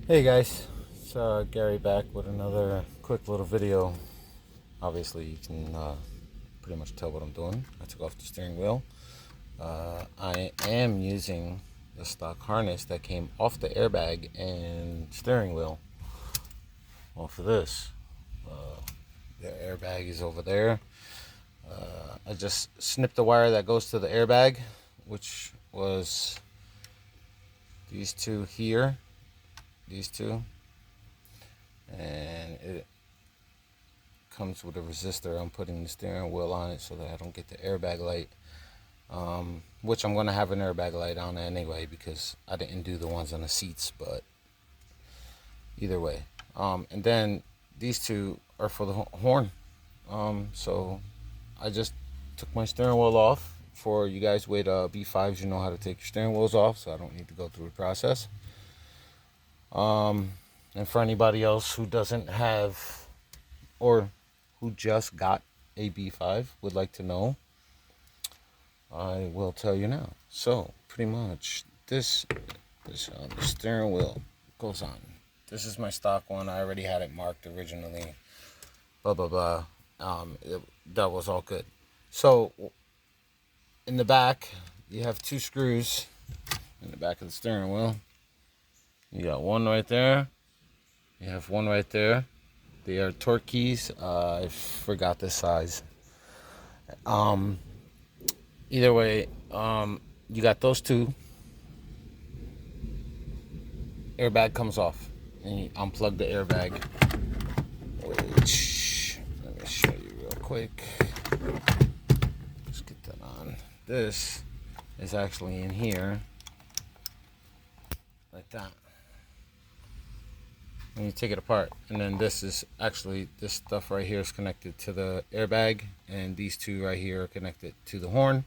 Hey guys, it's Gary back with another quick little video. Obviously you can pretty much tell what I'm doing. I took off the steering wheel. I am using the stock harness that came off the airbag and steering wheel off of this. The airbag is over there. I just snipped the wire that goes to the airbag, which was these two here, these two, and it comes with a resistor. I'm putting the steering wheel on it so that I don't get the airbag light, which I'm going to have an airbag light on anyway because I didn't do the ones on the seats, but either way. And then these two are for the horn. So I just took my steering wheel off. For you guys with B5s, you know how to take your steering wheels off, so I don't need to go through the process. And for anybody else who doesn't have, or who just got a B5 would like to know, I will tell you now. So pretty much this the steering wheel goes on. This is my stock one. I already had it marked originally. Blah blah blah. That was all good. So in the back, you have two screws in the back of the steering wheel. You got one right there. You have one right there. They are torque keys. I forgot the size. Either way, you got those two. Airbag comes off, and you unplug the airbag. Which, let me show you real quick. Let's get that on. This is actually in here, like that. And you take it apart, and then this is actually, this stuff right here is connected to the airbag, and these two right here are connected to the horn.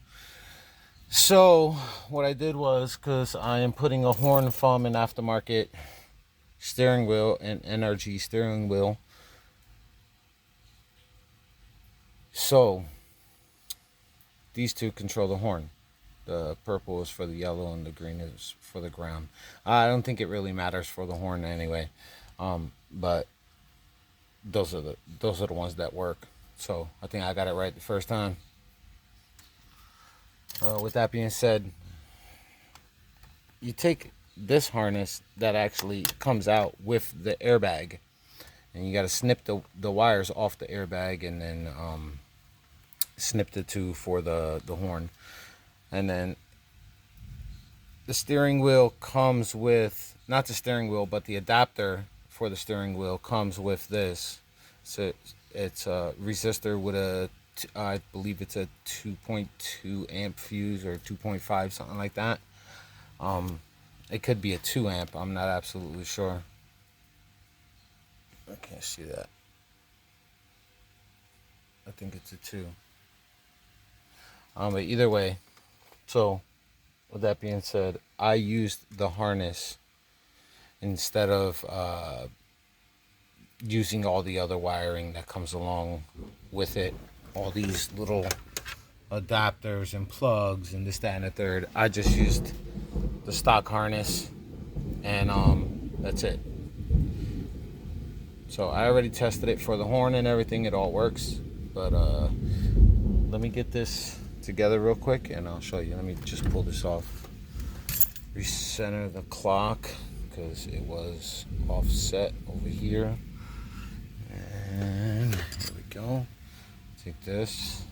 So what I did was, because I am putting a horn from an aftermarket steering wheel, an NRG steering wheel, so these two control the horn. The purple is for the yellow and the green is for the ground. I don't think it really matters for the horn anyway, but those are the ones that work. So I think I got it right the first time. With that being said, you take this harness that actually comes out with the airbag, and you got to snip the wires off the airbag, and then snip the two for the horn. And then the steering wheel comes with, not the steering wheel, but the adapter for the steering wheel comes with this. So it's a resistor with a, I believe it's a 2.2 amp fuse or 2.5, something like that. It could be a 2 amp. I'm not absolutely sure. I can't see that. I think it's a 2. But either way, so with that being said, I used the harness instead of using all the other wiring that comes along with it. All these little adapters and plugs and this, that, and the third. I just used the stock harness, and that's it. So I already tested it for the horn and everything. It all works. But let me get this together real quick and I'll show you. Let me just pull this off. Recenter the clock because it was offset over here. And here we go. Take this.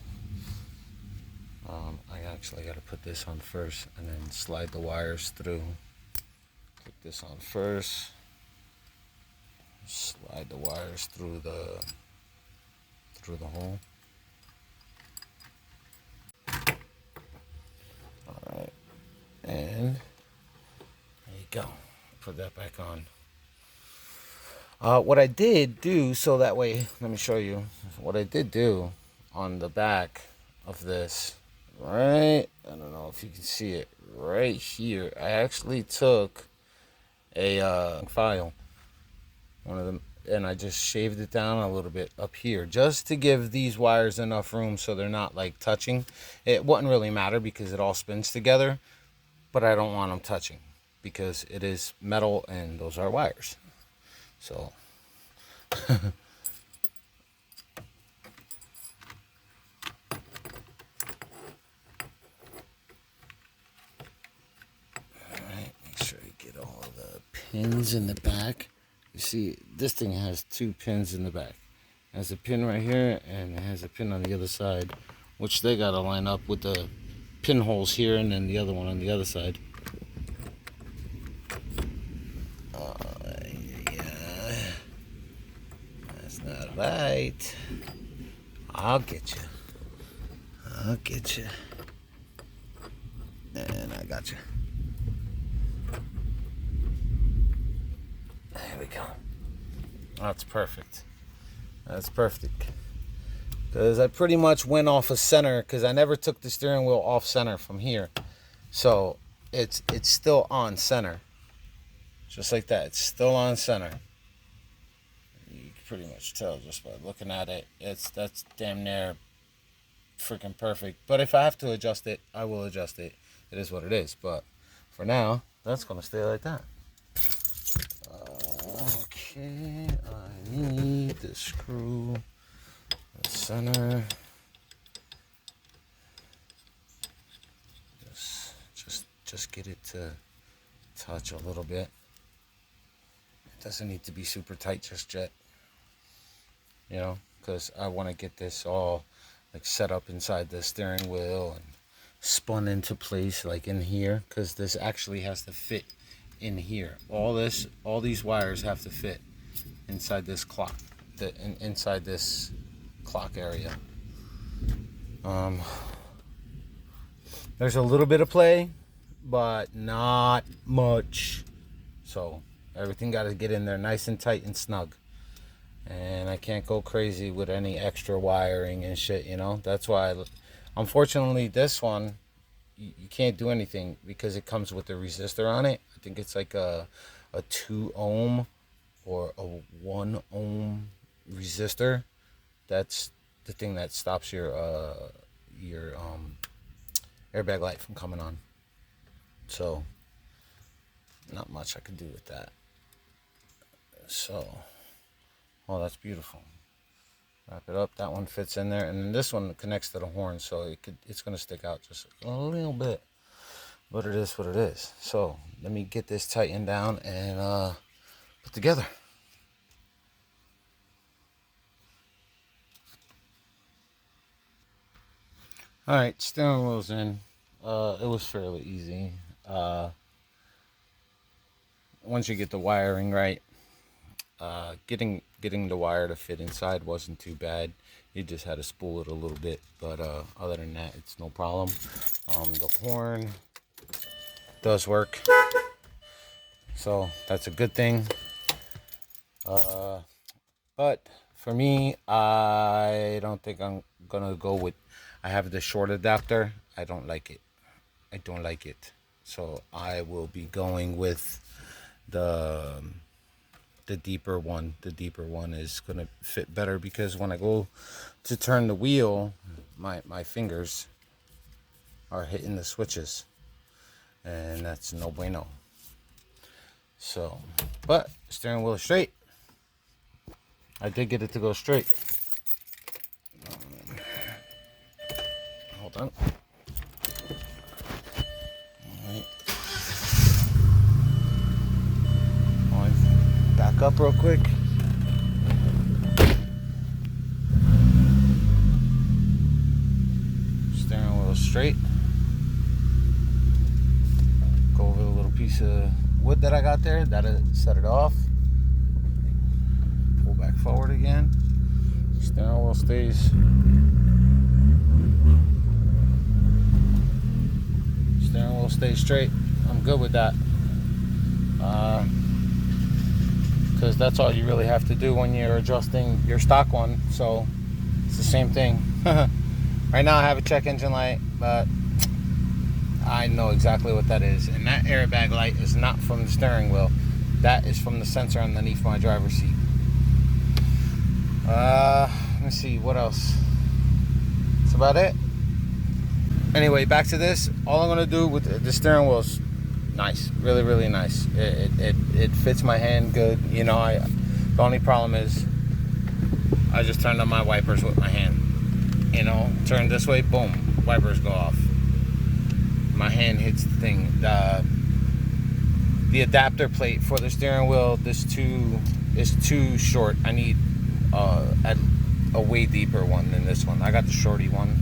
I actually got to put this on first and then slide the wires through. Put this on first. Slide the wires through the hole. All right, and there you go. Put that back on. What I did do, so that way, let me show you what I did do on the back of this. Right, I don't know if you can see it right here. I actually took a file, one of them, and I just shaved it down a little bit up here just to give these wires enough room so they're not like touching. It wouldn't really matter because it all spins together, but I don't want them touching. because it is metal and those are wires. So alright, make sure you get all the pins in the back. You see, this thing has 2 pins in the back. It has a pin right here, and it has a pin on the other side, which they gotta line up with the pinholes here, and then the other one on the other side. Yeah, that's not right. I'll get you. I'll get you. And I got you. There we go. That's perfect. That's perfect. Because I pretty much went off of center, because I never took the steering wheel off center from here. So it's still on center. Just like that. It's still on center. You can pretty much tell just by looking at it. That's damn near freaking perfect. But if I have to adjust it, I will adjust it. It is what it is. But for now, that's going to stay like that. Okay, I need the screw, the center. Just get it to touch a little bit. It doesn't need to be super tight just yet, you know, because I want to get this all like set up inside the steering wheel and spun into place like in here, because this actually has to fit in here. All these wires have to fit inside this clock, inside this clock area. There's a little bit of play, but not much. So everything got to get in there nice and tight and snug. And I can't go crazy with any extra wiring and shit, you know. That's why, unfortunately, this one, you can't do anything because it comes with a resistor on it. I think it's like a 2 ohm or a 1 ohm resistor. That's the thing that stops your airbag light from coming on. So not much I could do with that. So, oh, that's beautiful. Wrap it up. That one fits in there, and then this one connects to the horn, so it's gonna stick out just a little bit. But it is what it is. So let me get this tightened down and put together. All right, steering wheel's in. It was fairly easy. Once you get the wiring right, getting the wire to fit inside wasn't too bad. You just had to spool it a little bit, but other than that, it's no problem. The horn does work, so that's a good thing. But for me, I don't think I'm gonna go with. I have the short adapter. I don't like it. I don't like it. So I will be going with the deeper one. The deeper one is gonna fit better, because when I go to turn the wheel, my fingers are hitting the switches, and that's no bueno. So, but steering wheel is straight. I did get it to go straight. Hold on. Back up real quick. Steering wheel straight. Go over the little piece of wood that I got there. That'll set it off. Pull back forward again. Steering wheel stays. Steering wheel stays straight. I'm good with that. Because that's all you really have to do when you're adjusting your stock one. So it's the same thing. Right now I have a check engine light, but I know exactly what that is. And that airbag light is not from the steering wheel. That is from the sensor underneath my driver's seat. Let me see, what else? That's about it. Anyway, back to this. All I'm going to do with the steering wheel is Nice, really, really nice. It fits my hand good. You know, the only problem is I just turned on my wipers with my hand. You know, turn this way, boom, wipers go off. My hand hits the thing. The adapter plate for the steering wheel, is too short. I need a way deeper one than this one. I got the shorty one.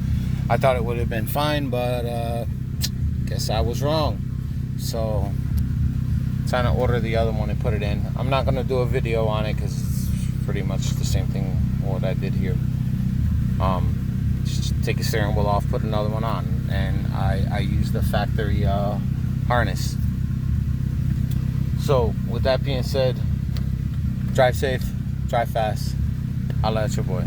I thought it would have been fine, but guess I was wrong. So trying to order the other one and put it in. I'm not going to do a video on it because it's pretty much the same thing what I did here. Just take a steering wheel off, put another one on, and I use the factory harness. So with that being said, drive safe, drive fast. Holla at your boy.